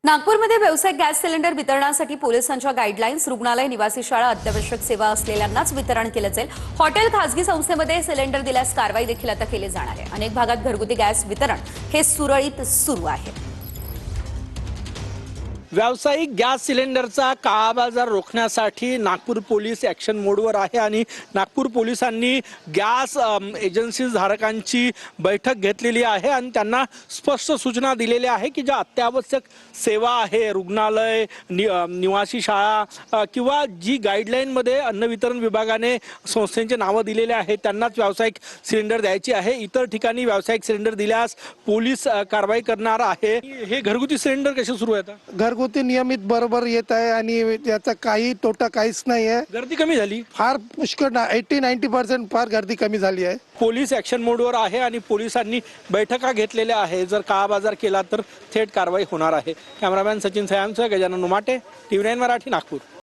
नागपूरमध्ये व्यावसायिक gas cylinder वितरणासाठी पोलिसांच्या गाईडलाईन्स, रुग्णालय, निवासी शाळा, अत्यावश्यक सेवा असलेल्यांनाच वितरण केलं जाईल। हॉटेल, खासगी संस्थेमध्ये सिलेंडर दिल्यास कारवाई देखील आता केली जाणार आहे। अनेक भागात घरगुती गॅस वितरण हे सुरळीत सुरू आहे। व्यावसायिक गॅस सिलेंडरचा काळाबाजार रोखण्यासाठी नागपूर पोलीस ॲक्शन मोडवर आहे आणि नागपूर पोलिसांनी गॅस एजन्सी धारकांची बैठक घेतलेली आहे आणि त्यांना स्पष्ट सूचना दिलेल्या आहे की ज्या अत्यावश्यक सेवा आहे, रुग्णालय, निवासी शाळा किंवा जी गाईडलाईनमध्ये अन्न वितरण विभागाने संस्थेचे नावं दिलेले आहेत त्यांनाच व्यावसायिक सिलेंडर द्यायची आहे। इतर ठिकाणी व्यावसायिक सिलेंडर दिल्यास पोलीस कारवाई करणार आहे। हे घरगुती सिलेंडर कसे सुरू आहेत? घरगुती नियमित बरोबर येत आहे आणि याचा काही तोटा काहीच नाही आहे। गर्दी कमी झाली, फार पुष्कळ 80-90% फार गर्दी कमी झाली आहे। पोलीस ॲक्शन मोडवर आहे आणि पोलिसांनी बैठका घेतलेल्या आहे। जर काळाबाजार केला तर थेट कारवाई होणार आहे। कॅमेरामॅन सचिन सयांसह गजानन उमाटे, TV9 मराठी, नागपूर।